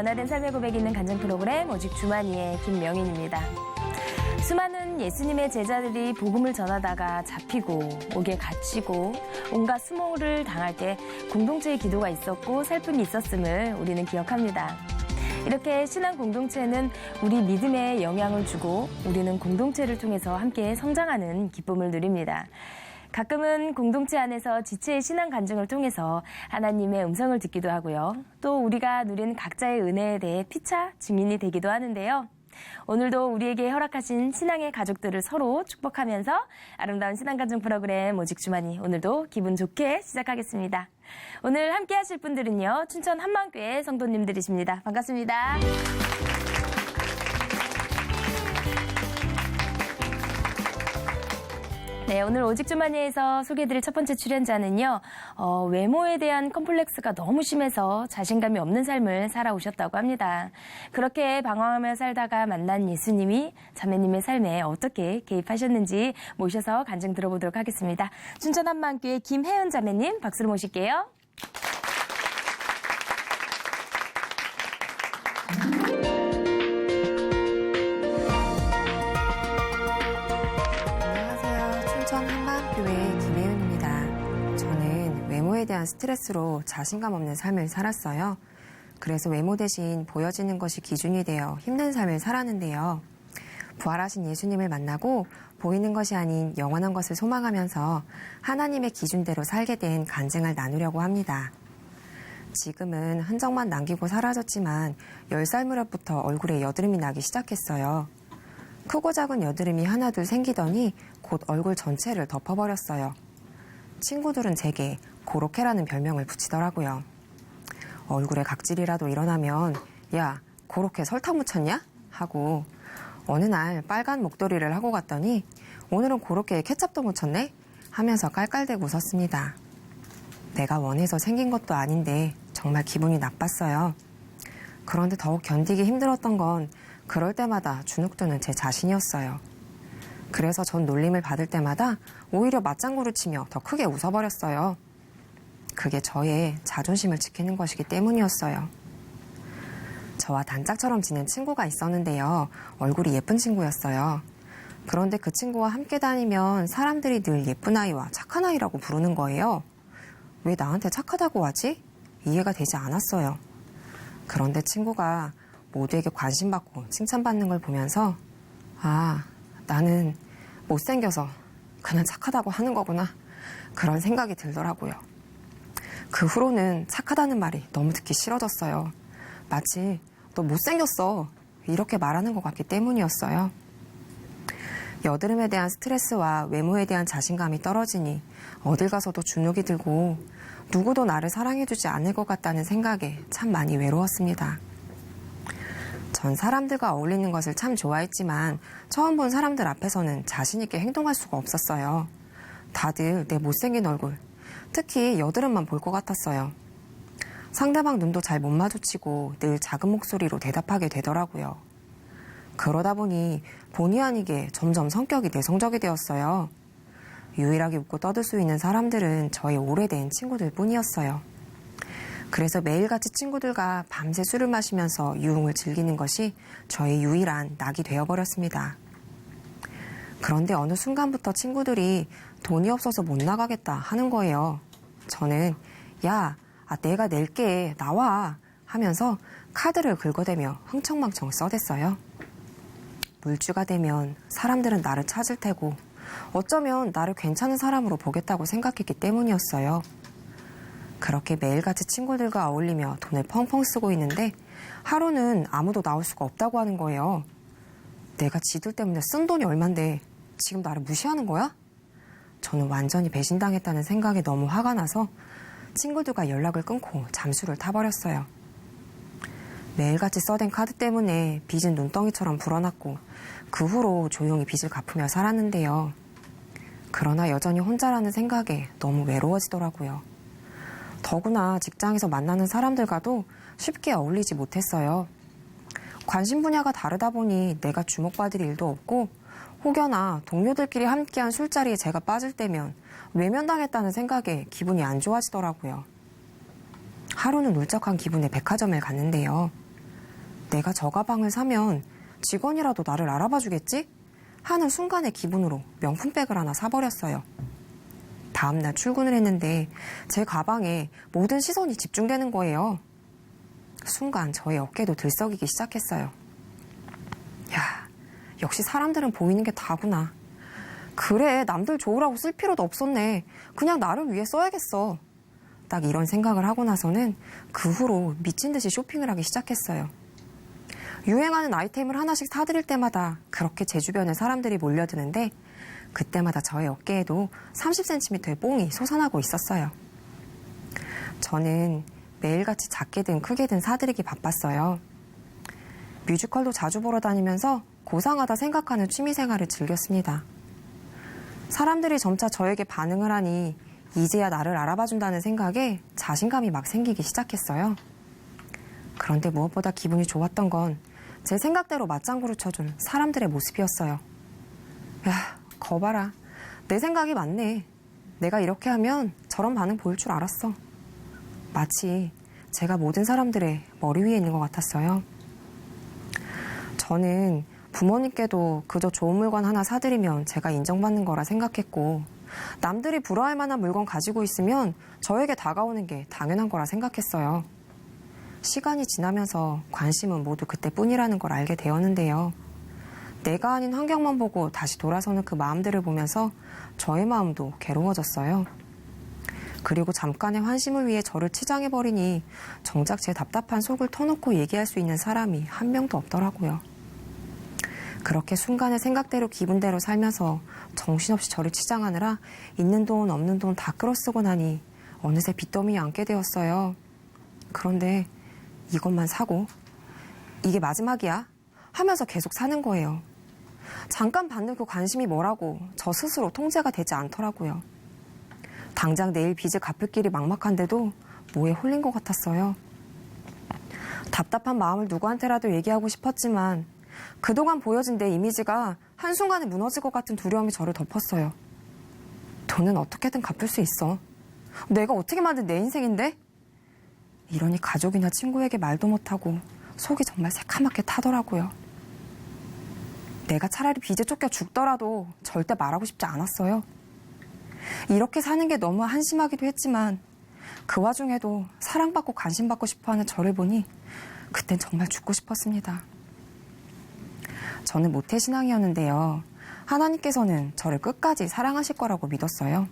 변화된 삶의 고백이 있는 간증 프로그램 오직 주만이의 김명인입니다. 수많은 예수님의 제자들이 복음을 전하다가 잡히고 목에 갇히고 온갖 수모를 당할 때 공동체의 기도가 있었고 살픔이 있었음을 우리는 기억합니다. 이렇게 신앙 공동체는 우리 믿음에 영향을 주고 우리는 공동체를 통해서 함께 성장하는 기쁨을 누립니다. 가끔은 공동체 안에서 지체의 신앙 간증을 통해서 하나님의 음성을 듣기도 하고요. 또 우리가 누린 각자의 은혜에 대해 피차 증인이 되기도 하는데요. 오늘도 우리에게 허락하신 신앙의 가족들을 서로 축복하면서 아름다운 신앙 간증 프로그램 오직 주만이 오늘도 기분 좋게 시작하겠습니다. 오늘 함께 하실 분들은요. 춘천 한만교회 성도님들이십니다. 반갑습니다. 네, 오늘 오직 주만이에서 소개해드릴 첫 번째 출연자는요. 외모에 대한 컴플렉스가 너무 심해서 자신감이 없는 삶을 살아오셨다고 합니다. 그렇게 방황하며 살다가 만난 예수님이 자매님의 삶에 어떻게 개입하셨는지 모셔서 간증 들어보도록 하겠습니다. 춘천 한만교회 김혜은 자매님 박수로 모실게요. 교회 김혜은입니다. 저는 외모에 대한 스트레스로 자신감 없는 삶을 살았어요. 그래서 외모 대신 보여지는 것이 기준이 되어 힘든 삶을 살았는데요. 부활하신 예수님을 만나고 보이는 것이 아닌 영원한 것을 소망하면서 하나님의 기준대로 살게 된 간증을 나누려고 합니다. 지금은 흔적만 남기고 사라졌지만 10살 무렵부터 얼굴에 여드름이 나기 시작했어요. 크고 작은 여드름이 하나둘 생기더니 곧 얼굴 전체를 덮어버렸어요. 친구들은 제게 고로케라는 별명을 붙이더라고요. 얼굴에 각질이라도 일어나면 야, 고로케 설탕 묻혔냐? 하고 어느 날 빨간 목도리를 하고 갔더니 오늘은 고로케에 케첩도 묻혔네? 하면서 깔깔대고 웃었습니다. 내가 원해서 생긴 것도 아닌데 정말 기분이 나빴어요. 그런데 더욱 견디기 힘들었던 건 그럴 때마다 주눅드는 제 자신이었어요. 그래서 전 놀림을 받을 때마다 오히려 맞장구를 치며 더 크게 웃어버렸어요. 그게 저의 자존심을 지키는 것이기 때문이었어요. 저와 단짝처럼 지낸 친구가 있었는데요. 얼굴이 예쁜 친구였어요. 그런데 그 친구와 함께 다니면 사람들이 늘 예쁜 아이와 착한 아이라고 부르는 거예요. 왜 나한테 착하다고 하지? 이해가 되지 않았어요. 그런데 친구가 모두에게 관심받고 칭찬받는 걸 보면서 아, 나는 못생겨서 그냥 착하다고 하는 거구나. 그런 생각이 들더라고요. 그 후로는 착하다는 말이 너무 듣기 싫어졌어요. 마치 너 못생겼어 이렇게 말하는 것 같기 때문이었어요. 여드름에 대한 스트레스와 외모에 대한 자신감이 떨어지니 어딜 가서도 주눅이 들고 누구도 나를 사랑해주지 않을 것 같다는 생각에 참 많이 외로웠습니다. 전 사람들과 어울리는 것을 참 좋아했지만 처음 본 사람들 앞에서는 자신 있게 행동할 수가 없었어요. 다들 내 못생긴 얼굴, 특히 여드름만 볼 것 같았어요. 상대방 눈도 잘 못 마주치고 늘 작은 목소리로 대답하게 되더라고요. 그러다 보니 본의 아니게 점점 성격이 내성적이 되었어요. 유일하게 웃고 떠들 수 있는 사람들은 저의 오래된 친구들 뿐이었어요. 그래서 매일같이 친구들과 밤새 술을 마시면서 유흥을 즐기는 것이 저의 유일한 낙이 되어버렸습니다. 그런데 어느 순간부터 친구들이 돈이 없어서 못 나가겠다 하는 거예요. 저는 야, 내가 낼게, 나와 하면서 카드를 긁어대며 흥청망청 써댔어요. 물주가 되면 사람들은 나를 찾을 테고 어쩌면 나를 괜찮은 사람으로 보겠다고 생각했기 때문이었어요. 그렇게 매일같이 친구들과 어울리며 돈을 펑펑 쓰고 있는데 하루는 아무도 나올 수가 없다고 하는 거예요. 내가 지들 때문에 쓴 돈이 얼만데 지금 나를 무시하는 거야? 저는 완전히 배신당했다는 생각에 너무 화가 나서 친구들과 연락을 끊고 잠수를 타버렸어요. 매일같이 써댄 카드 때문에 빚은 눈덩이처럼 불어났고 그 후로 조용히 빚을 갚으며 살았는데요. 그러나 여전히 혼자라는 생각에 너무 외로워지더라고요. 더구나 직장에서 만나는 사람들과도 쉽게 어울리지 못했어요. 관심 분야가 다르다 보니 내가 주목받을 일도 없고 혹여나 동료들끼리 함께한 술자리에 제가 빠질 때면 외면당했다는 생각에 기분이 안 좋아지더라고요. 하루는 울적한 기분에 백화점을 갔는데요. 내가 저 가방을 사면 직원이라도 나를 알아봐 주겠지? 하는 순간의 기분으로 명품백을 하나 사버렸어요. 다음날 출근을 했는데 제 가방에 모든 시선이 집중되는 거예요. 순간 저의 어깨도 들썩이기 시작했어요. 야, 역시 사람들은 보이는 게 다구나. 그래, 남들 좋으라고 쓸 필요도 없었네. 그냥 나를 위해 써야겠어. 딱 이런 생각을 하고 나서는 그 후로 미친 듯이 쇼핑을 하기 시작했어요. 유행하는 아이템을 하나씩 사들일 때마다 그렇게 제 주변에 사람들이 몰려드는데 그때마다 저의 어깨에도 30cm의 뽕이 솟아나고 있었어요. 저는 매일같이 작게든 크게든 사들이기 바빴어요. 뮤지컬도 자주 보러 다니면서 고상하다 생각하는 취미생활을 즐겼습니다. 사람들이 점차 저에게 반응을 하니 이제야 나를 알아봐준다는 생각에 자신감이 막 생기기 시작했어요. 그런데 무엇보다 기분이 좋았던 건 제 생각대로 맞장구를 쳐준 사람들의 모습이었어요. 야, 거봐라. 내 생각이 맞네. 내가 이렇게 하면 저런 반응 보일 줄 알았어. 마치 제가 모든 사람들의 머리 위에 있는 것 같았어요. 저는 부모님께도 그저 좋은 물건 하나 사드리면 제가 인정받는 거라 생각했고 남들이 부러워할 만한 물건 가지고 있으면 저에게 다가오는 게 당연한 거라 생각했어요. 시간이 지나면서 관심은 모두 그때뿐이라는 걸 알게 되었는데요. 내가 아닌 환경만 보고 다시 돌아서는 그 마음들을 보면서 저의 마음도 괴로워졌어요. 그리고 잠깐의 환심을 위해 저를 치장해버리니 정작 제 답답한 속을 터놓고 얘기할 수 있는 사람이 한 명도 없더라고요. 그렇게 순간의 생각대로 기분대로 살면서 정신없이 저를 치장하느라 있는 돈 없는 돈 다 끌어쓰고 나니 어느새 빚더미에 앉게 되었어요. 그런데 이것만 사고 이게 마지막이야 하면서 계속 사는 거예요. 잠깐 받는 그 관심이 뭐라고 저 스스로 통제가 되지 않더라고요. 당장 내일 빚을 갚을 길이 막막한데도 뭐에 홀린 것 같았어요. 답답한 마음을 누구한테라도 얘기하고 싶었지만 그동안 보여진 내 이미지가 한순간에 무너질 것 같은 두려움이 저를 덮었어요. 돈은 어떻게든 갚을 수 있어. 내가 어떻게 만든 내 인생인데? 이러니 가족이나 친구에게 말도 못하고 속이 정말 새카맣게 타더라고요. 내가 차라리 빚에 쫓겨 죽더라도 절대 말하고 싶지 않았어요. 이렇게 사는 게 너무 한심하기도 했지만 그 와중에도 사랑받고 관심받고 싶어하는 저를 보니 그땐 정말 죽고 싶었습니다. 저는 모태신앙이었는데요. 하나님께서는 저를 끝까지 사랑하실 거라고 믿었어요.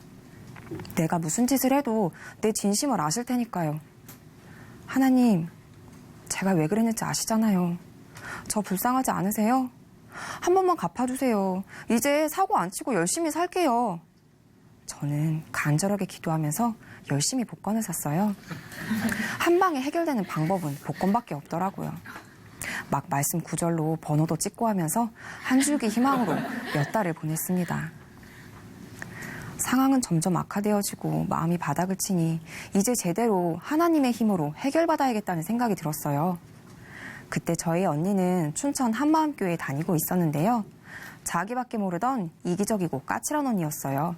내가 무슨 짓을 해도 내 진심을 아실 테니까요. 하나님, 제가 왜 그랬는지 아시잖아요. 저 불쌍하지 않으세요? 한 번만 갚아주세요. 이제 사고 안 치고 열심히 살게요. 저는 간절하게 기도하면서 열심히 복권을 샀어요. 한 방에 해결되는 방법은 복권밖에 없더라고요. 막 말씀 구절로 번호도 찍고 하면서 한 줄기 희망으로 몇 달을 보냈습니다. 상황은 점점 악화되어지고 마음이 바닥을 치니 이제 제대로 하나님의 힘으로 해결받아야겠다는 생각이 들었어요. 그때 저희 언니는 춘천 한마음교회에 다니고 있었는데요. 자기밖에 모르던 이기적이고 까칠한 언니였어요.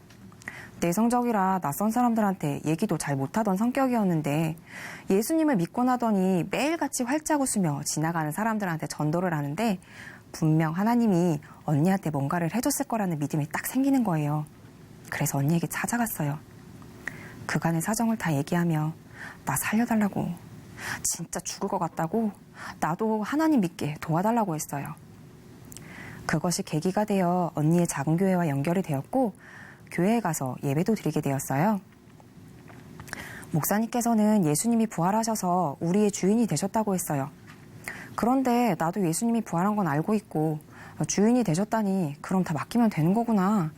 내성적이라 낯선 사람들한테 얘기도 잘 못하던 성격이었는데 예수님을 믿고 나더니 매일같이 활짝 웃으며 지나가는 사람들한테 전도를 하는데 분명 하나님이 언니한테 뭔가를 해줬을 거라는 믿음이 딱 생기는 거예요. 그래서 언니에게 찾아갔어요. 그간의 사정을 다 얘기하며 나 살려달라고, 진짜 죽을 것 같다고, 나도 하나님 믿게 도와달라고 했어요. 그것이 계기가 되어 언니의 작은 교회와 연결이 되었고 교회에 가서 예배도 드리게 되었어요. 목사님께서는 예수님이 부활하셔서 우리의 주인이 되셨다고 했어요. 그런데 나도 예수님이 부활한 건 알고 있고 주인이 되셨다니 그럼 다 맡기면 되는 거구나.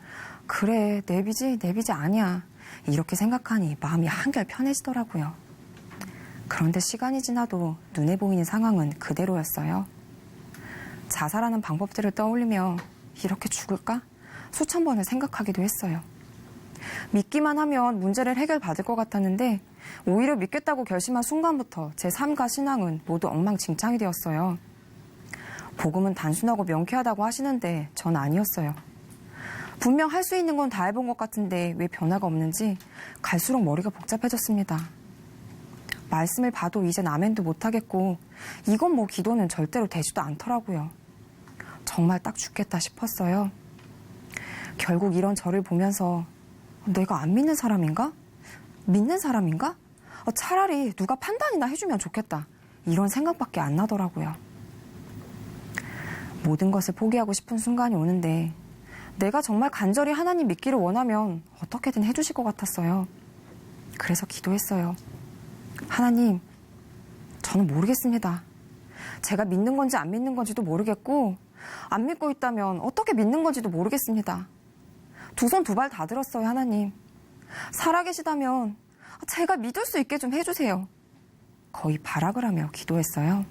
그래, 내 빚이 아니야. 이렇게 생각하니 마음이 한결 편해지더라고요. 그런데 시간이 지나도 눈에 보이는 상황은 그대로였어요. 자살하는 방법들을 떠올리며 이렇게 죽을까? 수천 번을 생각하기도 했어요. 믿기만 하면 문제를 해결받을 것 같았는데 오히려 믿겠다고 결심한 순간부터 제 삶과 신앙은 모두 엉망진창이 되었어요. 복음은 단순하고 명쾌하다고 하시는데 전 아니었어요. 분명 할 수 있는 건 다 해본 것 같은데 왜 변화가 없는지 갈수록 머리가 복잡해졌습니다. 말씀을 봐도 이젠 아멘도 못하겠고 이건 뭐 기도는 절대로 되지도 않더라고요. 정말 딱 죽겠다 싶었어요. 결국 이런 저를 보면서 내가 안 믿는 사람인가? 믿는 사람인가? 차라리 누가 판단이나 해주면 좋겠다. 이런 생각밖에 안 나더라고요. 모든 것을 포기하고 싶은 순간이 오는데 내가 정말 간절히 하나님 믿기를 원하면 어떻게든 해주실 것 같았어요. 그래서 기도했어요. 하나님, 저는 모르겠습니다. 제가 믿는 건지 안 믿는 건지도 모르겠고 안 믿고 있다면 어떻게 믿는 건지도 모르겠습니다. 두 손 두 발 다 들었어요, 하나님. 살아계시다면 제가 믿을 수 있게 좀 해주세요. 거의 발악을 하며 기도했어요.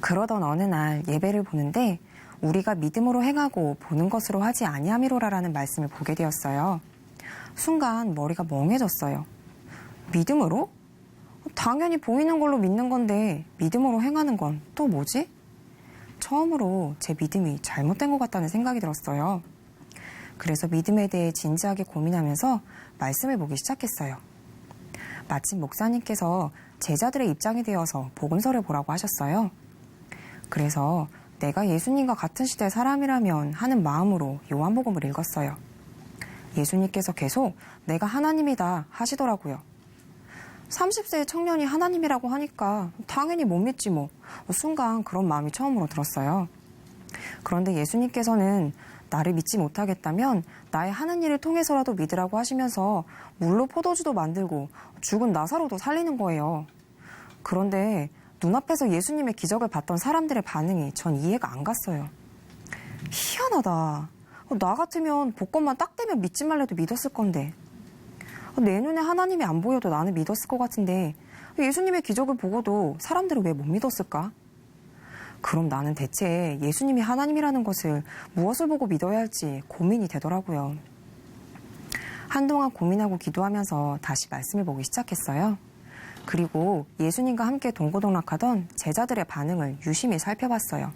그러던 어느 날 예배를 보는데 우리가 믿음으로 행하고 보는 것으로 하지 아니함이로라라는 말씀을 보게 되었어요. 순간 머리가 멍해졌어요. 믿음으로? 당연히 보이는 걸로 믿는 건데 믿음으로 행하는 건 또 뭐지? 처음으로 제 믿음이 잘못된 것 같다는 생각이 들었어요. 그래서 믿음에 대해 진지하게 고민하면서 말씀을 보기 시작했어요. 마침 목사님께서 제자들의 입장이 되어서 복음서를 보라고 하셨어요. 그래서 내가 예수님과 같은 시대의 사람이라면 하는 마음으로 요한복음을 읽었어요. 예수님께서 계속 내가 하나님이다 하시더라고요. 30세의 청년이 하나님이라고 하니까 당연히 못 믿지 뭐. 순간 그런 마음이 처음으로 들었어요. 그런데 예수님께서는 나를 믿지 못하겠다면 나의 하는 일을 통해서라도 믿으라고 하시면서 물로 포도주도 만들고 죽은 나사로도 살리는 거예요. 그런데 눈앞에서 예수님의 기적을 봤던 사람들의 반응이 전 이해가 안 갔어요. 희한하다. 나 같으면 복권만 딱 되면 믿지 말래도 믿었을 건데. 내 눈에 하나님이 안 보여도 나는 믿었을 것 같은데 예수님의 기적을 보고도 사람들은 왜 못 믿었을까? 그럼 나는 대체 예수님이 하나님이라는 것을 무엇을 보고 믿어야 할지 고민이 되더라고요. 한동안 고민하고 기도하면서 다시 말씀을 보기 시작했어요. 그리고 예수님과 함께 동고동락하던 제자들의 반응을 유심히 살펴봤어요.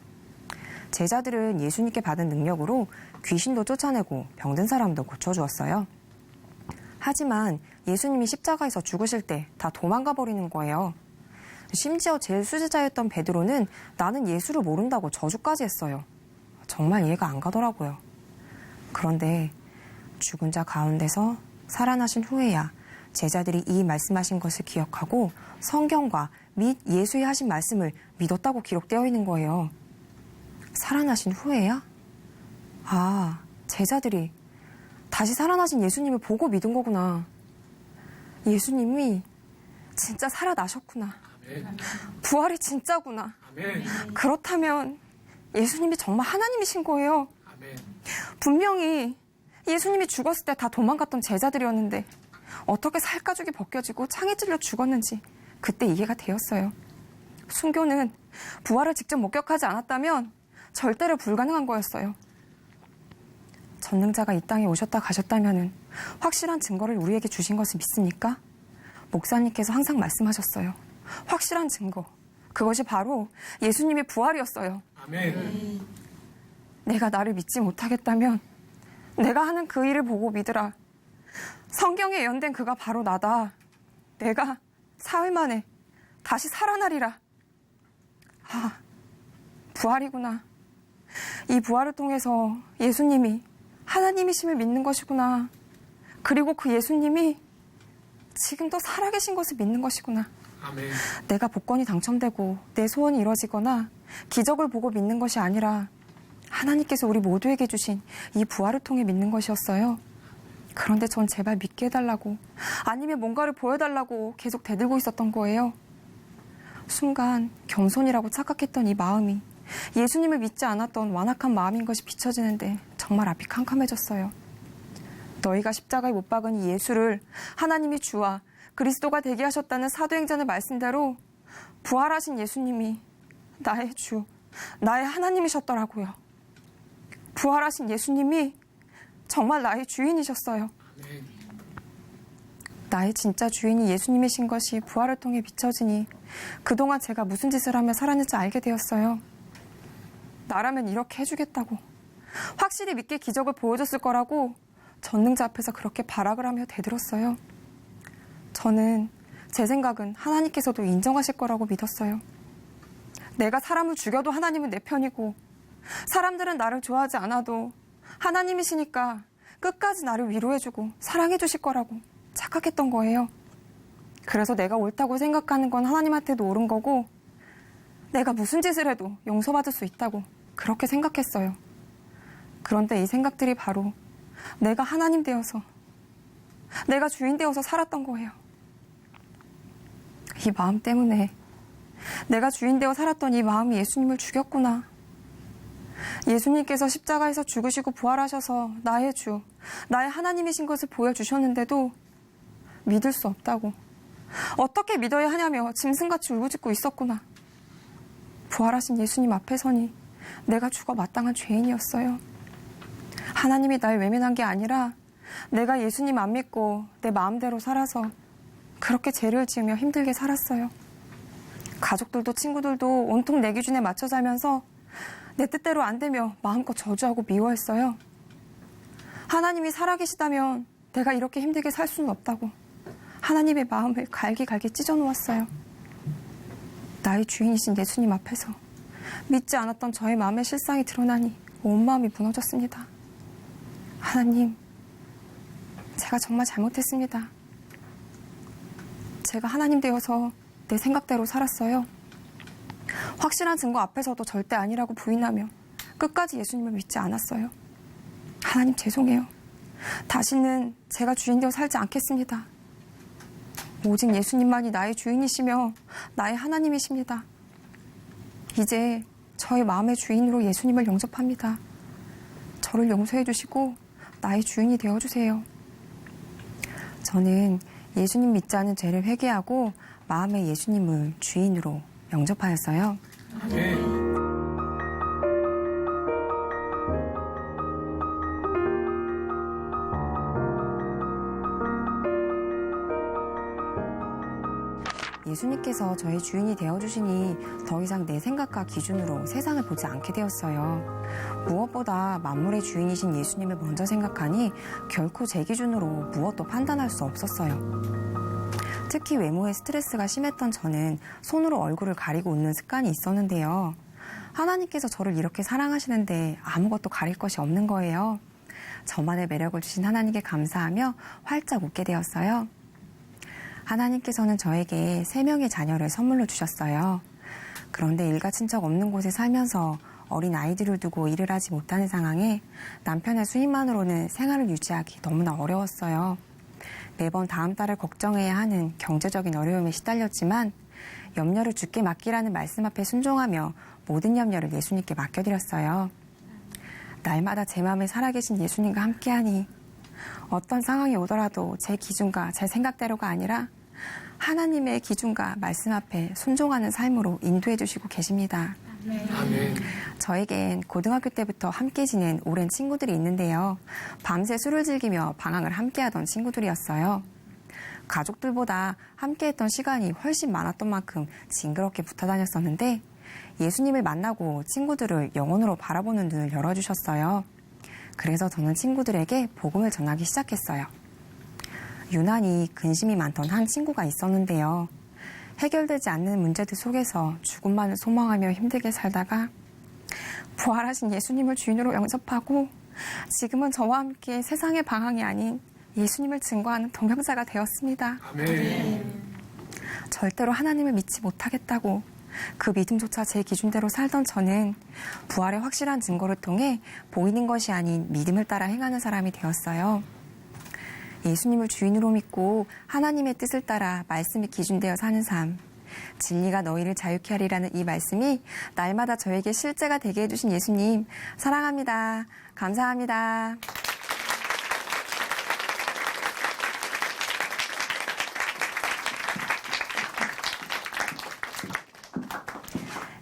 제자들은 예수님께 받은 능력으로 귀신도 쫓아내고 병든 사람도 고쳐주었어요. 하지만 예수님이 십자가에서 죽으실 때 다 도망가 버리는 거예요. 심지어 제일 수제자였던 베드로는 나는 예수를 모른다고 저주까지 했어요. 정말 이해가 안 가더라고요. 그런데 죽은 자 가운데서 살아나신 후에야 제자들이 이 말씀하신 것을 기억하고 성경과 및 예수의 하신 말씀을 믿었다고 기록되어 있는 거예요. 살아나신 후에야? 아, 제자들이 다시 살아나신 예수님을 보고 믿은 거구나. 예수님이 진짜 살아나셨구나. 아멘. 부활이 진짜구나. 아멘. 그렇다면 예수님이 정말 하나님이신 거예요. 아멘. 분명히 예수님이 죽었을 때 다 도망갔던 제자들이었는데 어떻게 살가죽이 벗겨지고 창에 찔려 죽었는지 그때 이해가 되었어요. 순교는 부활을 직접 목격하지 않았다면 절대로 불가능한 거였어요. 전능자가 이 땅에 오셨다 가셨다면 확실한 증거를 우리에게 주신 것을 믿습니까? 목사님께서 항상 말씀하셨어요. 확실한 증거. 그것이 바로 예수님의 부활이었어요. 아멘. 내가 나를 믿지 못하겠다면 내가 하는 그 일을 보고 믿으라. 성경에 예언된 그가 바로 나다. 내가 사흘 만에 다시 살아나리라. 아, 부활이구나. 이 부활을 통해서 예수님이 하나님이심을 믿는 것이구나. 그리고 그 예수님이 지금도 살아계신 것을 믿는 것이구나. 아멘. 내가 복권이 당첨되고 내 소원이 이루어지거나 기적을 보고 믿는 것이 아니라 하나님께서 우리 모두에게 주신 이 부활을 통해 믿는 것이었어요. 그런데 전 제발 믿게 해달라고 아니면 뭔가를 보여달라고 계속 대들고 있었던 거예요. 순간 겸손이라고 착각했던 이 마음이 예수님을 믿지 않았던 완악한 마음인 것이 비춰지는데 정말 앞이 캄캄해졌어요. 너희가 십자가에 못 박은 이 예수를 하나님이 주와 그리스도가 되게 하셨다는 사도행전의 말씀대로 부활하신 예수님이 나의 주, 나의 하나님이셨더라고요. 부활하신 예수님이 정말 나의 주인이셨어요. 아멘. 나의 진짜 주인이 예수님이신 것이 부활을 통해 비춰지니 그동안 제가 무슨 짓을 하며 살았는지 알게 되었어요. 나라면 이렇게 해주겠다고, 확실히 믿게 기적을 보여줬을 거라고 전능자 앞에서 그렇게 발악을 하며 대들었어요. 저는 제 생각은 하나님께서도 인정하실 거라고 믿었어요. 내가 사람을 죽여도 하나님은 내 편이고 사람들은 나를 좋아하지 않아도 하나님이시니까 끝까지 나를 위로해주고 사랑해 주실 거라고 착각했던 거예요. 그래서 내가 옳다고 생각하는 건 하나님한테도 옳은 거고 내가 무슨 짓을 해도 용서받을 수 있다고 그렇게 생각했어요. 그런데 이 생각들이 바로 내가 하나님 되어서 내가 주인 되어서 살았던 거예요. 이 마음 때문에 내가 주인 되어 살았던 이 마음이 예수님을 죽였구나. 예수님께서 십자가에서 죽으시고 부활하셔서 나의 주, 나의 하나님이신 것을 보여주셨는데도 믿을 수 없다고. 어떻게 믿어야 하냐며 짐승같이 울부짖고 있었구나. 부활하신 예수님 앞에 서니 내가 죽어 마땅한 죄인이었어요. 하나님이 날 외면한 게 아니라 내가 예수님 안 믿고 내 마음대로 살아서 그렇게 죄를 지으며 힘들게 살았어요. 가족들도 친구들도 온통 내 기준에 맞춰 살면서 내 뜻대로 안 되며 마음껏 저주하고 미워했어요. 하나님이 살아계시다면 내가 이렇게 힘들게 살 수는 없다고 하나님의 마음을 갈기갈기 찢어놓았어요. 나의 주인이신 예수님 앞에서 믿지 않았던 저의 마음의 실상이 드러나니 온 마음이 무너졌습니다. 하나님, 제가 정말 잘못했습니다. 제가 하나님 되어서 내 생각대로 살았어요. 확실한 증거 앞에서도 절대 아니라고 부인하며 끝까지 예수님을 믿지 않았어요. 하나님 죄송해요. 다시는 제가 주인 되어 살지 않겠습니다. 오직 예수님만이 나의 주인이시며 나의 하나님이십니다. 이제 저의 마음의 주인으로 예수님을 영접합니다. 저를 용서해 주시고 나의 주인이 되어주세요. 저는 예수님 믿지 않은 죄를 회개하고 마음의 예수님을 주인으로 영접하였어요. 예수님께서 저의 주인이 되어주시니 더 이상 내 생각과 기준으로 세상을 보지 않게 되었어요. 무엇보다 만물의 주인이신 예수님을 먼저 생각하니 결코 제 기준으로 무엇도 판단할 수 없었어요. 특히 외모에 스트레스가 심했던 저는 손으로 얼굴을 가리고 웃는 습관이 있었는데요. 하나님께서 저를 이렇게 사랑하시는데 아무것도 가릴 것이 없는 거예요. 저만의 매력을 주신 하나님께 감사하며 활짝 웃게 되었어요. 하나님께서는 저에게 3명의 자녀를 선물로 주셨어요. 그런데 일가 친척 없는 곳에 살면서 어린 아이들을 두고 일을 하지 못하는 상황에 남편의 수입만으로는 생활을 유지하기 너무나 어려웠어요. 매번 다음 달을 걱정해야 하는 경제적인 어려움에 시달렸지만 염려를 주께 맡기라는 말씀 앞에 순종하며 모든 염려를 예수님께 맡겨드렸어요. 날마다 제 마음에 살아계신 예수님과 함께하니 어떤 상황이 오더라도 제 기준과 제 생각대로가 아니라 하나님의 기준과 말씀 앞에 순종하는 삶으로 인도해 주시고 계십니다. 아멘. 저에겐 고등학교 때부터 함께 지낸 오랜 친구들이 있는데요. 밤새 술을 즐기며 방황을 함께하던 친구들이었어요. 가족들보다 함께했던 시간이 훨씬 많았던 만큼 징그럽게 붙어 다녔었는데 예수님을 만나고 친구들을 영혼으로 바라보는 눈을 열어주셨어요. 그래서 저는 친구들에게 복음을 전하기 시작했어요. 유난히 근심이 많던 한 친구가 있었는데요. 해결되지 않는 문제들 속에서 죽음만을 소망하며 힘들게 살다가 부활하신 예수님을 주인으로 영접하고 지금은 저와 함께 세상의 방황이 아닌 예수님을 증거하는 동역자가 되었습니다. 아멘. 절대로 하나님을 믿지 못하겠다고 그 믿음조차 제 기준대로 살던 저는 부활의 확실한 증거를 통해 보이는 것이 아닌 믿음을 따라 행하는 사람이 되었어요. 예수님을 주인으로 믿고 하나님의 뜻을 따라 말씀이 기준되어 사는 삶, 진리가 너희를 자유케 하리라는 이 말씀이 날마다 저에게 실제가 되게 해주신 예수님 사랑합니다. 감사합니다.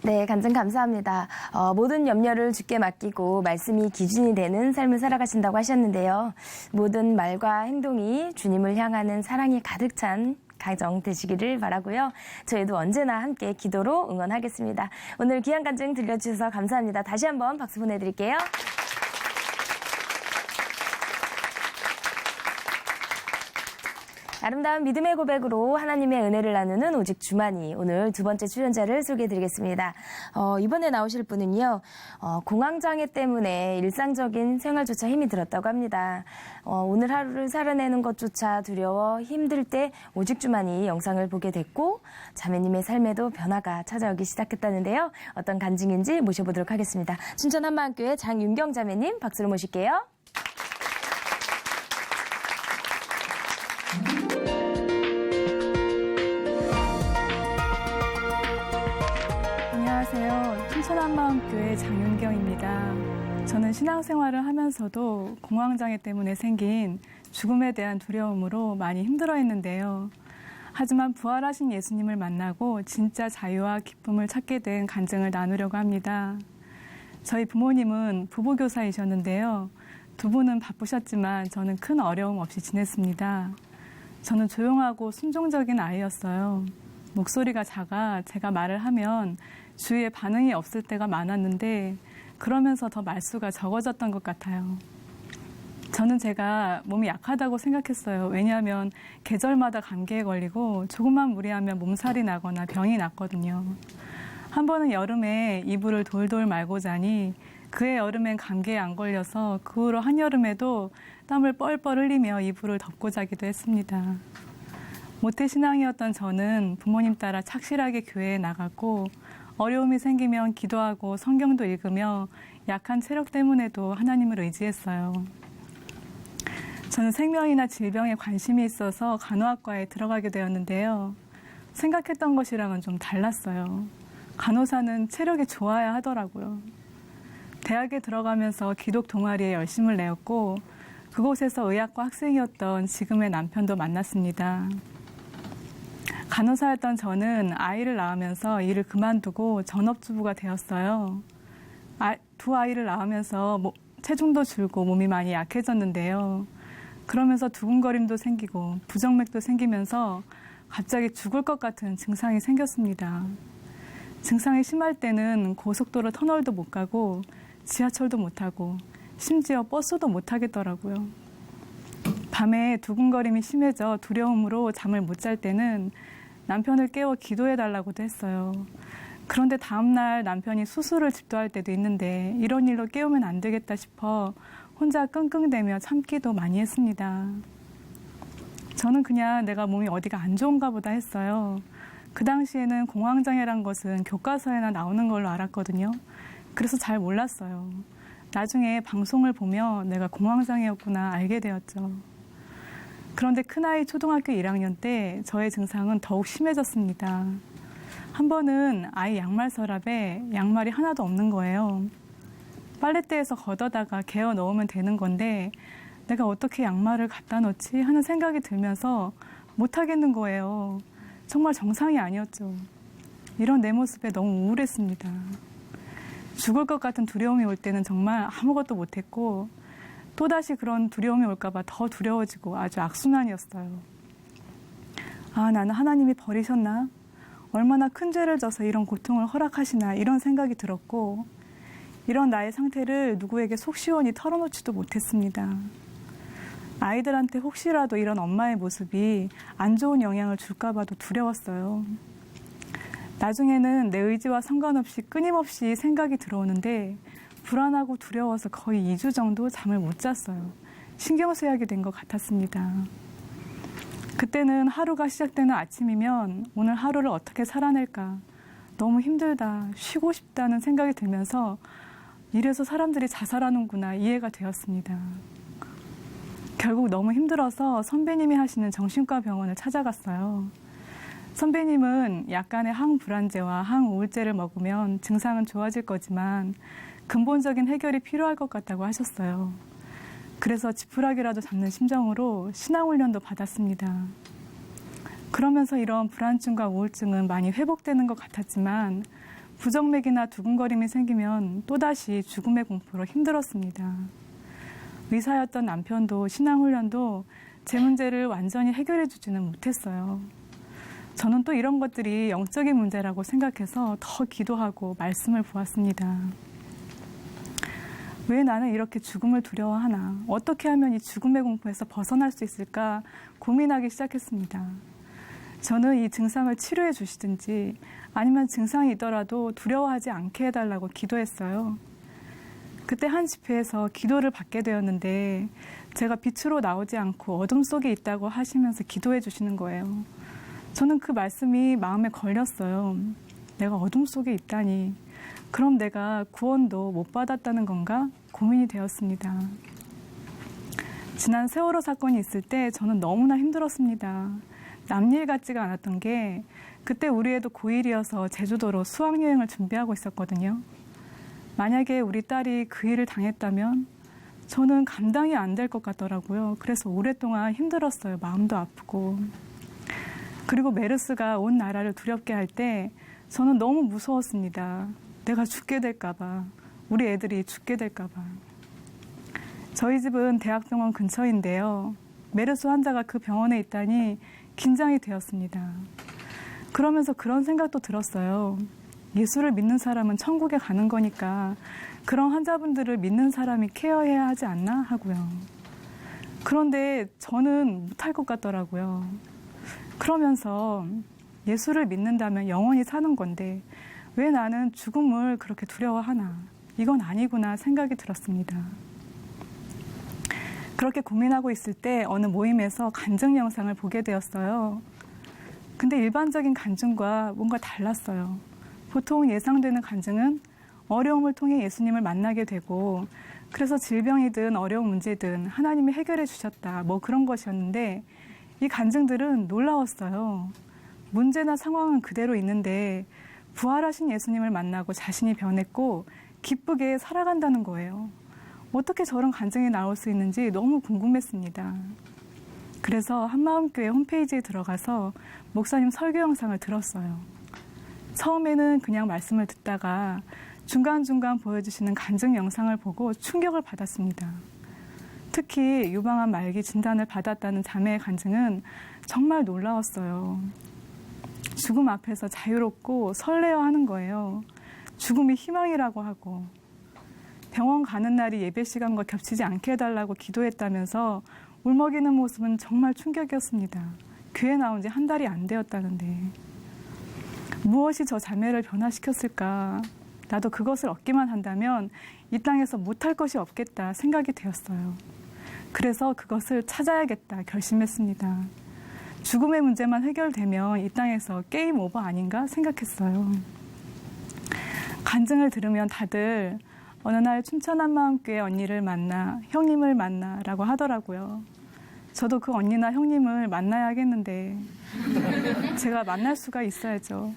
네, 간증 감사합니다. 모든 염려를 주께 맡기고 말씀이 기준이 되는 삶을 살아가신다고 하셨는데요. 모든 말과 행동이 주님을 향하는 사랑이 가득 찬 가정 되시기를 바라고요. 저희도 언제나 함께 기도로 응원하겠습니다. 오늘 귀한 간증 들려주셔서 감사합니다. 다시 한번 박수 보내드릴게요. 아름다운 믿음의 고백으로 하나님의 은혜를 나누는 오직 주만이 오늘 두 번째 출연자를 소개해드리겠습니다. 이번에 나오실 분은요. 공황장애 때문에 일상적인 생활조차 힘이 들었다고 합니다. 오늘 하루를 살아내는 것조차 두려워 힘들 때 오직 주만이 영상을 보게 됐고 자매님의 삶에도 변화가 찾아오기 시작했다는데요. 어떤 간증인지 모셔보도록 하겠습니다. 춘천 한마음교회 장윤경 자매님 박수로 모실게요. 안녕하세요. 춘천 한마음교회 장윤경입니다. 저는 신앙생활을 하면서도 공황장애 때문에 생긴 죽음에 대한 두려움으로 많이 힘들어했는데요. 하지만 부활하신 예수님을 만나고 진짜 자유와 기쁨을 찾게 된 간증을 나누려고 합니다. 저희 부모님은 부부교사이셨는데요. 두 분은 바쁘셨지만 저는 큰 어려움 없이 지냈습니다. 저는 조용하고 순종적인 아이였어요. 목소리가 작아 제가 말을 하면 주위에 반응이 없을 때가 많았는데 그러면서 더 말수가 적어졌던 것 같아요. 저는 제가 몸이 약하다고 생각했어요. 왜냐하면 계절마다 감기에 걸리고 조금만 무리하면 몸살이 나거나 병이 났거든요. 한 번은 여름에 이불을 돌돌 말고 자니 그해 여름엔 감기에 안 걸려서 그 후로 한여름에도 땀을 뻘뻘 흘리며 이불을 덮고 자기도 했습니다. 모태신앙이었던 저는 부모님 따라 착실하게 교회에 나갔고 어려움이 생기면 기도하고 성경도 읽으며 약한 체력 때문에도 하나님을 의지했어요. 저는 생명이나 질병에 관심이 있어서 간호학과에 들어가게 되었는데요. 생각했던 것이랑은 좀 달랐어요. 간호사는 체력이 좋아야 하더라고요. 대학에 들어가면서 기독 동아리에 열심을 내었고 그곳에서 의학과 학생이었던 지금의 남편도 만났습니다. 간호사였던 저는 아이를 낳으면서 일을 그만두고 전업주부가 되었어요. 두 아이를 낳으면서 체중도 줄고 몸이 많이 약해졌는데요. 그러면서 두근거림도 생기고 부정맥도 생기면서 갑자기 죽을 것 같은 증상이 생겼습니다. 증상이 심할 때는 고속도로 터널도 못 가고 지하철도 못 타고 심지어 버스도 못 타겠더라고요. 밤에 두근거림이 심해져 두려움으로 잠을 못 잘 때는 남편을 깨워 기도해달라고도 했어요. 그런데 다음날 남편이 수술을 집도할 때도 있는데 이런 일로 깨우면 안 되겠다 싶어 혼자 끙끙대며 참기도 많이 했습니다. 저는 그냥 내가 몸이 어디가 안 좋은가 보다 했어요. 그 당시에는 공황장애란 것은 교과서에나 나오는 걸로 알았거든요. 그래서 잘 몰랐어요. 나중에 방송을 보며 내가 공황장애였구나 알게 되었죠. 그런데 큰아이 초등학교 1학년 때 저의 증상은 더욱 심해졌습니다. 한 번은 아이 양말 서랍에 양말이 하나도 없는 거예요. 빨랫대에서 걷어다가 개어 넣으면 되는 건데 내가 어떻게 양말을 갖다 놓지 하는 생각이 들면서 못하겠는 거예요. 정말 정상이 아니었죠. 이런 내 모습에 너무 우울했습니다. 죽을 것 같은 두려움이 올 때는 정말 아무것도 못했고 또다시 그런 두려움이 올까 봐 더 두려워지고 아주 악순환이었어요. 나는 하나님이 버리셨나? 얼마나 큰 죄를 져서 이런 고통을 허락하시나 이런 생각이 들었고 이런 나의 상태를 누구에게 속 시원히 털어놓지도 못했습니다. 아이들한테 혹시라도 이런 엄마의 모습이 안 좋은 영향을 줄까 봐도 두려웠어요. 나중에는 내 의지와 상관없이 끊임없이 생각이 들어오는데 불안하고 두려워서 거의 2주 정도 잠을 못 잤어요. 신경쇠약이 된 것 같았습니다. 그때는 하루가 시작되는 아침이면 오늘 하루를 어떻게 살아낼까 너무 힘들다 쉬고 싶다는 생각이 들면서 이래서 사람들이 자살하는구나 이해가 되었습니다. 결국 너무 힘들어서 선배님이 하시는 정신과 병원을 찾아갔어요. 선배님은 약간의 항불안제와 항우울제를 먹으면 증상은 좋아질 거지만 근본적인 해결이 필요할 것 같다고 하셨어요. 그래서 지푸라기라도 잡는 심정으로 신앙훈련도 받았습니다. 그러면서 이런 불안증과 우울증은 많이 회복되는 것 같았지만 부정맥이나 두근거림이 생기면 또다시 죽음의 공포로 힘들었습니다. 의사였던 남편도 신앙훈련도 제 문제를 완전히 해결해 주지는 못했어요. 저는 또 이런 것들이 영적인 문제라고 생각해서 더 기도하고 말씀을 보았습니다. 왜 나는 이렇게 죽음을 두려워하나? 어떻게 하면 이 죽음의 공포에서 벗어날 수 있을까 고민하기 시작했습니다. 저는 이 증상을 치료해 주시든지 아니면 증상이 있더라도 두려워하지 않게 해달라고 기도했어요. 그때 한 집회에서 기도를 받게 되었는데 제가 빛으로 나오지 않고 어둠 속에 있다고 하시면서 기도해 주시는 거예요. 저는 그 말씀이 마음에 걸렸어요. 내가 어둠 속에 있다니. 그럼 내가 구원도 못 받았다는 건가? 고민이 되었습니다. 지난 세월호 사건이 있을 때 저는 너무나 힘들었습니다. 남일 같지가 않았던 게 그때 우리 애도 고1이어서 제주도로 수학여행을 준비하고 있었거든요. 만약에 우리 딸이 그 일을 당했다면 저는 감당이 안 될 것 같더라고요. 그래서 오랫동안 힘들었어요. 마음도 아프고. 그리고 메르스가 온 나라를 두렵게 할 때 저는 너무 무서웠습니다. 내가 죽게 될까 봐. 우리 애들이 죽게 될까 봐. 저희 집은 대학병원 근처인데요. 메르스 환자가 그 병원에 있다니 긴장이 되었습니다. 그러면서 그런 생각도 들었어요. 예수를 믿는 사람은 천국에 가는 거니까 그런 환자분들을 믿는 사람이 케어해야 하지 않나 하고요. 그런데 저는 못할 것 같더라고요. 그러면서 예수를 믿는다면 영원히 사는 건데 왜 나는 죽음을 그렇게 두려워하나? 이건 아니구나 생각이 들었습니다. 그렇게 고민하고 있을 때 어느 모임에서 간증 영상을 보게 되었어요. 근데 일반적인 간증과 뭔가 달랐어요. 보통 예상되는 간증은 어려움을 통해 예수님을 만나게 되고 그래서 질병이든 어려운 문제든 하나님이 해결해 주셨다. 뭐 그런 것이었는데 이 간증들은 놀라웠어요. 문제나 상황은 그대로 있는데 부활하신 예수님을 만나고 자신이 변했고 기쁘게 살아간다는 거예요. 어떻게 저런 간증이 나올 수 있는지 너무 궁금했습니다. 그래서 한마음교회 홈페이지에 들어가서 목사님 설교 영상을 들었어요. 처음에는 그냥 말씀을 듣다가 중간중간 보여주시는 간증 영상을 보고 충격을 받았습니다. 특히 유방암 말기 진단을 받았다는 자매의 간증은 정말 놀라웠어요. 죽음 앞에서 자유롭고 설레어하는 거예요. 죽음이 희망이라고 하고 병원 가는 날이 예배 시간과 겹치지 않게 해달라고 기도했다면서 울먹이는 모습은 정말 충격이었습니다. 교회 나온 지 한 달이 안 되었다는데 무엇이 저 자매를 변화시켰을까? 나도 그것을 얻기만 한다면 이 땅에서 못할 것이 없겠다 생각이 되었어요. 그래서 그것을 찾아야겠다 결심했습니다. 죽음의 문제만 해결되면 이 땅에서 게임 오버 아닌가 생각했어요. 간증을 들으면 다들 어느 날 춘천 한마음교회 언니를 만나 형님을 만나라고 하더라고요. 저도 그 언니나 형님을 만나야겠는데 제가 만날 수가 있어야죠.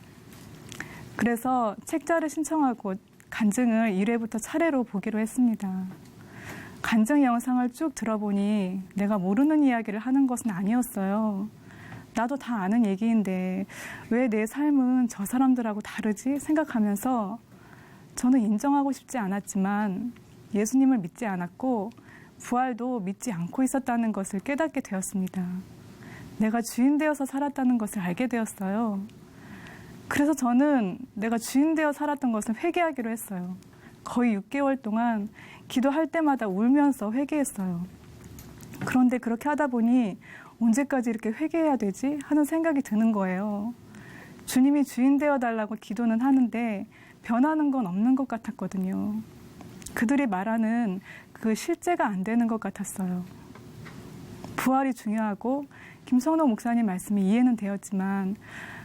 그래서 책자를 신청하고 간증을 1회부터 차례로 보기로 했습니다. 간증 영상을 쭉 들어보니 내가 모르는 이야기를 하는 것은 아니었어요. 나도 다 아는 얘기인데 왜 내 삶은 저 사람들하고 다르지 생각하면서 저는 인정하고 싶지 않았지만 예수님을 믿지 않았고 부활도 믿지 않고 있었다는 것을 깨닫게 되었습니다. 내가 주인 되어서 살았다는 것을 알게 되었어요. 그래서 저는 내가 주인 되어 살았던 것을 회개하기로 했어요. 거의 6개월 동안 기도할 때마다 울면서 회개했어요. 그런데 그렇게 하다 보니 언제까지 이렇게 회개해야 되지? 하는 생각이 드는 거예요. 주님이 주인 되어 달라고 기도는 하는데 변하는 건 없는 것 같았거든요. 그들이 말하는 그 실제가 안 되는 것 같았어요. 부활이 중요하고 김성록 목사님 말씀이 이해는 되었지만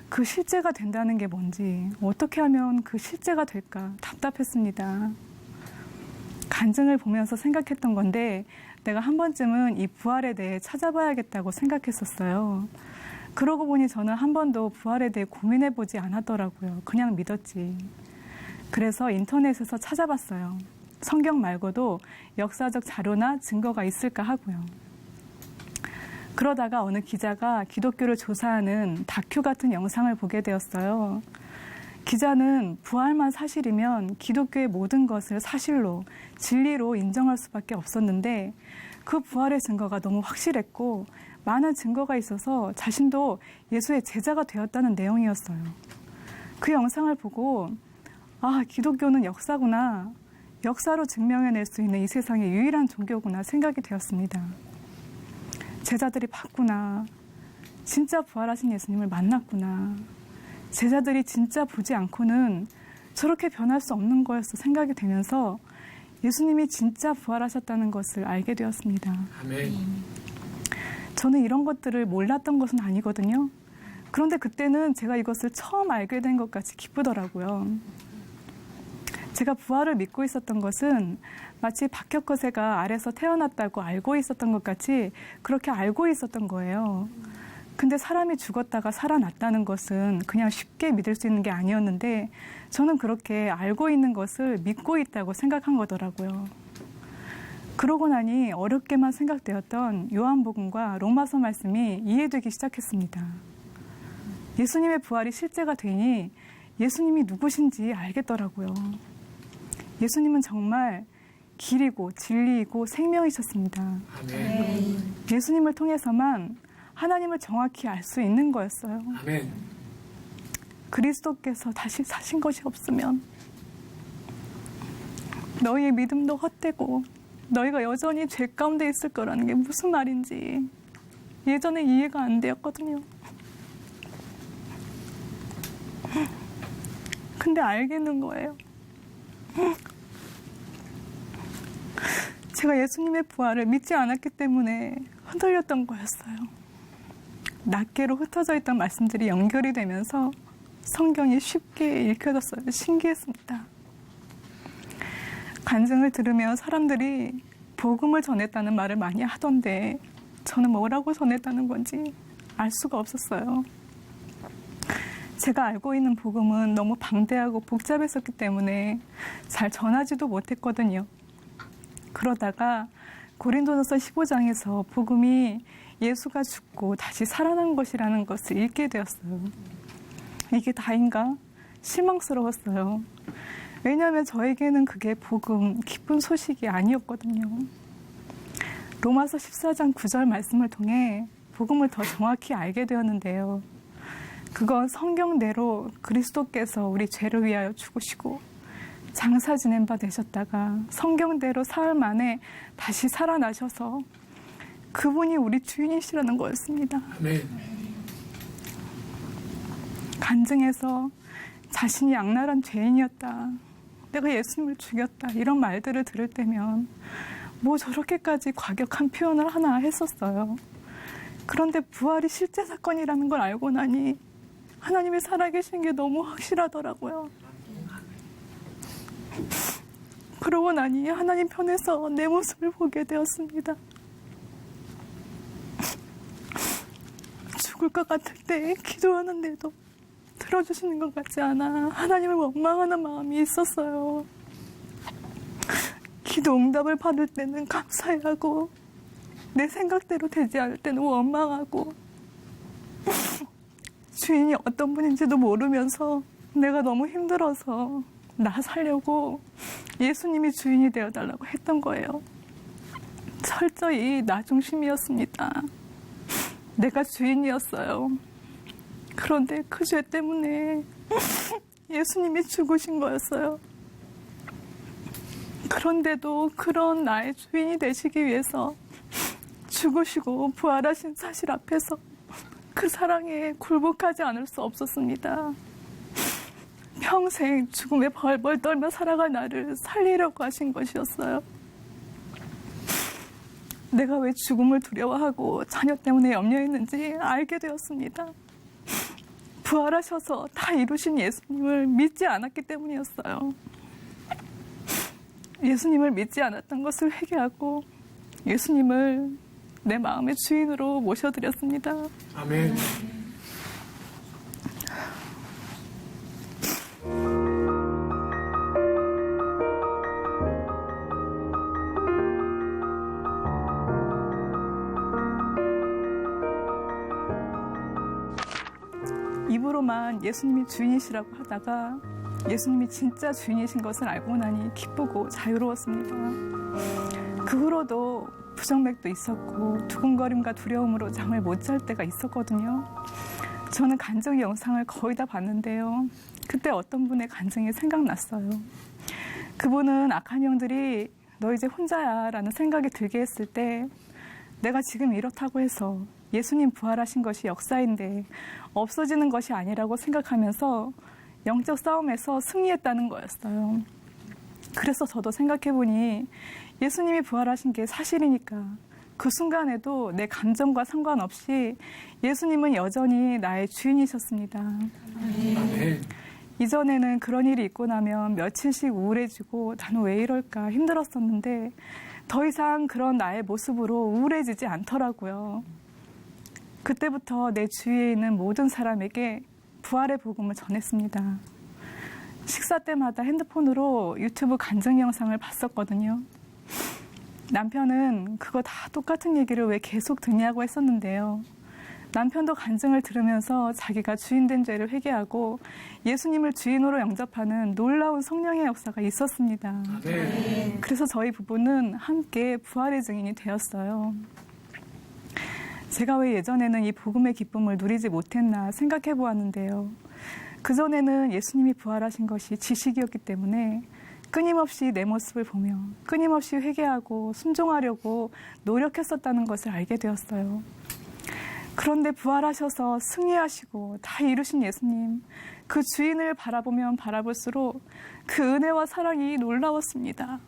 그 실제가 된다는 게 뭔지 어떻게 하면 그 실제가 될까 답답했습니다. 간증을 보면서 생각했던 건데 내가 한 번쯤은 이 부활에 대해 찾아봐야겠다고 생각했었어요. 그러고 보니 저는 한 번도 부활에 대해 고민해보지 않았더라고요. 그냥 믿었지. 그래서 인터넷에서 찾아봤어요. 성경 말고도 역사적 자료나 증거가 있을까 하고요. 그러다가 어느 기자가 기독교를 조사하는 다큐 같은 영상을 보게 되었어요. 기자는 부활만 사실이면 기독교의 모든 것을 사실로, 진리로 인정할 수밖에 없었는데 그 부활의 증거가 너무 확실했고 많은 증거가 있어서 자신도 예수의 제자가 되었다는 내용이었어요. 그 영상을 보고 아, 기독교는 역사구나. 역사로 증명해낼 수 있는 이 세상의 유일한 종교구나 생각이 되었습니다. 제자들이 봤구나. 진짜 부활하신 예수님을 만났구나. 제자들이 진짜 보지 않고는 저렇게 변할 수 없는 거였어 생각이 되면서 예수님이 진짜 부활하셨다는 것을 알게 되었습니다. 아멘. 저는 이런 것들을 몰랐던 것은 아니거든요. 그런데 그때는 제가 이것을 처음 알게 된 것 같이 기쁘더라고요. 제가 부활을 믿고 있었던 것은 마치 박혁거세가 알에서 태어났다고 알고 있었던 것 같이 그렇게 알고 있었던 거예요. 근데 사람이 죽었다가 살아났다는 것은 그냥 쉽게 믿을 수 있는 게 아니었는데 저는 그렇게 알고 있는 것을 믿고 있다고 생각한 거더라고요. 그러고 나니 어렵게만 생각되었던 요한복음과 로마서 말씀이 이해되기 시작했습니다. 예수님의 부활이 실제가 되니 예수님이 누구신지 알겠더라고요. 예수님은 정말 길이고 진리이고 생명이셨습니다. 아멘. 예수님을 통해서만 하나님을 정확히 알 수 있는 거였어요. 아멘. 그리스도께서 다시 사신 것이 없으면 너희의 믿음도 헛되고 너희가 여전히 죄 가운데 있을 거라는 게 무슨 말인지 예전에 이해가 안 되었거든요. 근데 알겠는 거예요. 제가 예수님의 부활을 믿지 않았기 때문에 흔들렸던 거였어요. 낱개로 흩어져 있던 말씀들이 연결이 되면서 성경이 쉽게 읽혀졌어요. 신기했습니다. 간증을 들으면 사람들이 복음을 전했다는 말을 많이 하던데 저는 뭐라고 전했다는 건지 알 수가 없었어요. 제가 알고 있는 복음은 너무 방대하고 복잡했었기 때문에 잘 전하지도 못했거든요. 그러다가 고린도전서 15장에서 복음이 예수가 죽고 다시 살아난 것이라는 것을 읽게 되었어요. 이게 다인가? 실망스러웠어요. 왜냐하면 저에게는 그게 복음, 기쁜 소식이 아니었거든요. 로마서 14장 9절 말씀을 통해 복음을 더 정확히 알게 되었는데요. 그건 성경대로 그리스도께서 우리 죄를 위하여 죽으시고 장사 지낸 바 되셨다가 성경대로 사흘 만에 다시 살아나셔서 그분이 우리 주인이시라는 거였습니다. 아멘. 간증에서 자신이 악랄한 죄인이었다. 내가 예수님을 죽였다. 이런 말들을 들을 때면 뭐 저렇게까지 과격한 표현을 하나 했었어요. 그런데 부활이 실제 사건이라는 걸 알고 나니 하나님이 살아계신 게 너무 확실하더라고요. 그러고 나니 하나님 편에서 내 모습을 보게 되었습니다. 죽을 것 같을 때 기도하는데도 들어주시는 것 같지 않아 하나님을 원망하는 마음이 있었어요. 기도 응답을 받을 때는 감사해하고 내 생각대로 되지 않을 때는 원망하고 주인이 어떤 분인지도 모르면서 내가 너무 힘들어서 나 살려고 예수님이 주인이 되어달라고 했던 거예요. 철저히 나 중심이었습니다. 내가 주인이었어요. 그런데 그 죄 때문에 예수님이 죽으신 거였어요. 그런데도 그런 나의 주인이 되시기 위해서 죽으시고 부활하신 사실 앞에서 그 사랑에 굴복하지 않을 수 없었습니다. 평생 죽음에 벌벌 떨며 살아갈 나를 살리려고 하신 것이었어요. 내가 왜 죽음을 두려워하고 자녀 때문에 염려했는지 알게 되었습니다. 부활하셔서 다 이루신 예수님을 믿지 않았기 때문이었어요. 예수님을 믿지 않았던 것을 회개하고 예수님을 내 마음의 주인으로 모셔드렸습니다. 아멘. 입으로만 예수님이 주인이시라고 하다가 예수님이 진짜 주인이신 것을 알고 나니 기쁘고 자유로웠습니다. 그 후로도 부정맥도 있었고 두근거림과 두려움으로 잠을 못 잘 때가 있었거든요. 저는 간증 영상을 거의 다 봤는데요. 그때 어떤 분의 간증이 생각났어요. 그분은 악한 영들이 너 이제 혼자야 라는 생각이 들게 했을 때 내가 지금 이렇다고 해서 예수님 부활하신 것이 역사인데 없어지는 것이 아니라고 생각하면서 영적 싸움에서 승리했다는 거였어요. 그래서 저도 생각해보니 예수님이 부활하신 게 사실이니까 그 순간에도 내 감정과 상관없이 예수님은 여전히 나의 주인이셨습니다. 아멘. 이전에는 그런 일이 있고 나면 며칠씩 우울해지고 나는 왜 이럴까 힘들었었는데 더 이상 그런 나의 모습으로 우울해지지 않더라고요. 그때부터 내 주위에 있는 모든 사람에게 부활의 복음을 전했습니다. 식사 때마다 핸드폰으로 유튜브 간증 영상을 봤었거든요. 남편은 그거 다 똑같은 얘기를 왜 계속 듣냐고 했었는데요. 남편도 간증을 들으면서 자기가 주인된 죄를 회개하고 예수님을 주인으로 영접하는 놀라운 성령의 역사가 있었습니다. 네. 그래서 저희 부부는 함께 부활의 증인이 되었어요. 제가 왜 예전에는 이 복음의 기쁨을 누리지 못했나 생각해 보았는데요. 그전에는 예수님이 부활하신 것이 지식이었기 때문에 끊임없이 내 모습을 보며 끊임없이 회개하고 순종하려고 노력했었다는 것을 알게 되었어요. 그런데 부활하셔서 승리하시고 다 이루신 예수님, 그 주인을 바라보면 바라볼수록 그 은혜와 사랑이 놀라웠습니다.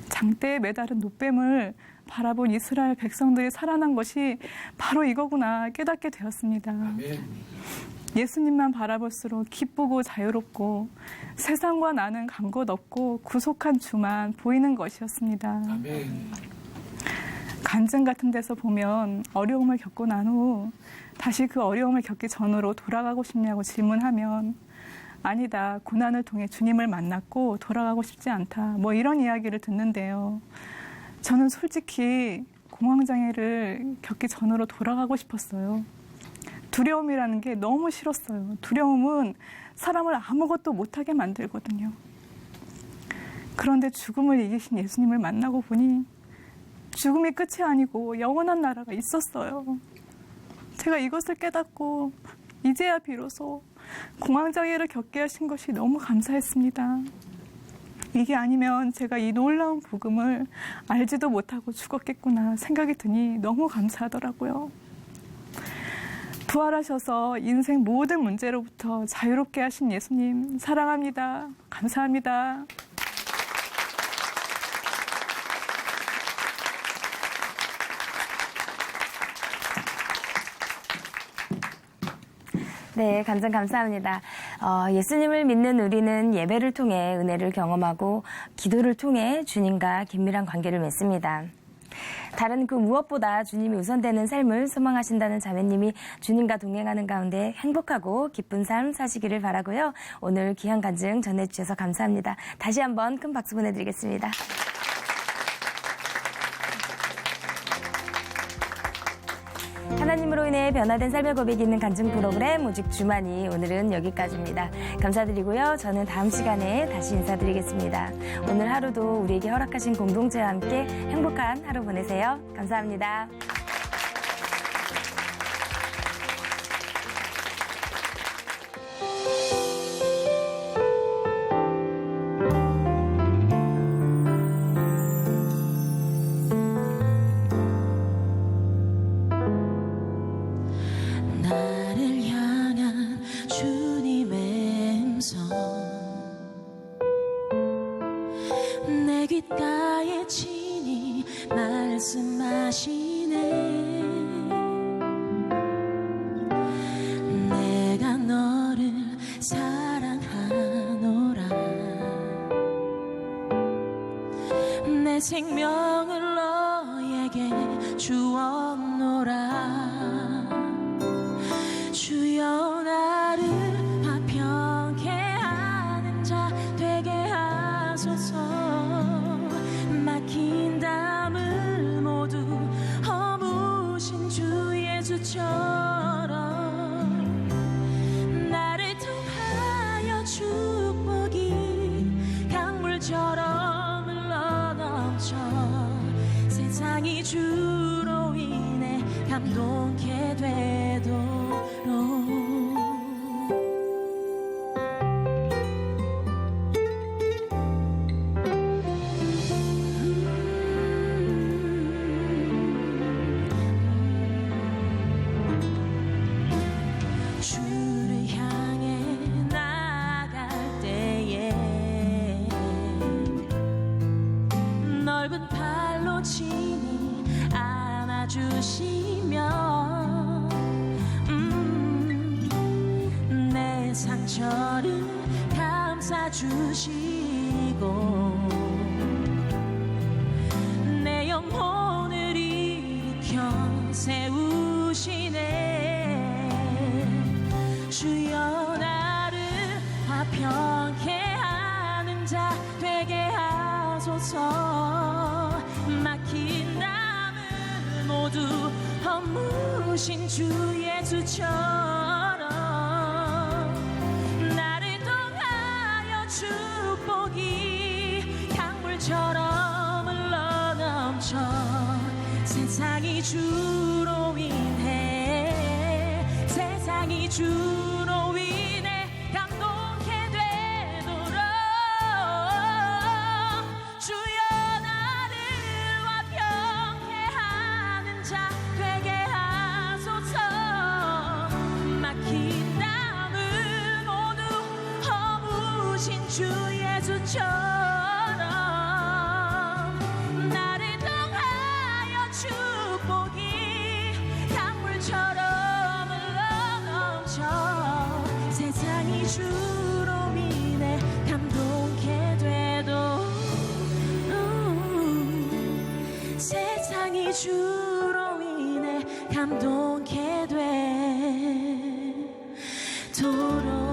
장대에 매달은 노뱀을 바라본 이스라엘 백성들이 살아난 것이 바로 이거구나 깨닫게 되었습니다. 아멘. 예수님만 바라볼수록 기쁘고 자유롭고 세상과 나는 간 곳 없고 구속한 주만 보이는 것이었습니다. 아멘. 간증 같은 데서 보면 어려움을 겪고 난 후 다시 그 어려움을 겪기 전으로 돌아가고 싶냐고 질문하면 아니다. 고난을 통해 주님을 만났고 돌아가고 싶지 않다. 뭐 이런 이야기를 듣는데요. 저는 솔직히 공황장애를 겪기 전으로 돌아가고 싶었어요. 두려움이라는 게 너무 싫었어요. 두려움은 사람을 아무것도 못하게 만들거든요. 그런데 죽음을 이기신 예수님을 만나고 보니 죽음이 끝이 아니고 영원한 나라가 있었어요. 제가 이것을 깨닫고 이제야 비로소 공황장애를 겪게 하신 것이 너무 감사했습니다. 이게 아니면 제가 이 놀라운 복음을 알지도 못하고 죽었겠구나 생각이 드니 너무 감사하더라고요. 부활하셔서 인생 모든 문제로부터 자유롭게 하신 예수님 사랑합니다. 감사합니다. 네, 간증 감사합니다. 예수님을 믿는 우리는 예배를 통해 은혜를 경험하고 기도를 통해 주님과 긴밀한 관계를 맺습니다. 다른 그 무엇보다 주님이 우선되는 삶을 소망하신다는 자매님이 주님과 동행하는 가운데 행복하고 기쁜 삶 사시기를 바라고요. 오늘 귀한 간증 전해주셔서 감사합니다. 다시 한번 큰 박수 보내드리겠습니다. 하나님으로 인해 변화된 삶의 고백이 있는 간증 프로그램 오직 주만이 오늘은 여기까지입니다. 감사드리고요. 저는 다음 시간에 다시 인사드리겠습니다. 오늘 하루도 우리에게 허락하신 공동체와 함께 행복한 하루 보내세요. 감사합니다. 내 귓가에 친히 말씀하시네. 내가 너를 사랑하노라. 내 생명을 너에게 주었노라. 주여 나를 화평케 하는 자 되게 하소서. 막힌 담을 모두 허무신 주 예수처럼 나를 통하여 축복이 강물처럼 흘러넘쳐 세상이 주로 인해 감동케 되도록. 저를 감싸주시고 내 영혼을 일으켜 세우시네. 주여 나를 화평케 하는 자 되게 하소서. 막힌 담을 모두 허무신 주 예수처럼 나를 통하여 축복이 강물처럼 흘러넘쳐 세상이 주로 인해 세상이 주로 인해 감동케 되도록 주여 나를 화평케 하는 자 되게 하소서. 막힌 담을 모두 허무신 주 예수처럼 나를 통하여 축복이 강물처럼 흘러넘쳐 세상이 주로 인해 감동케 되도록 세상이 주로 인해 감동케 되도록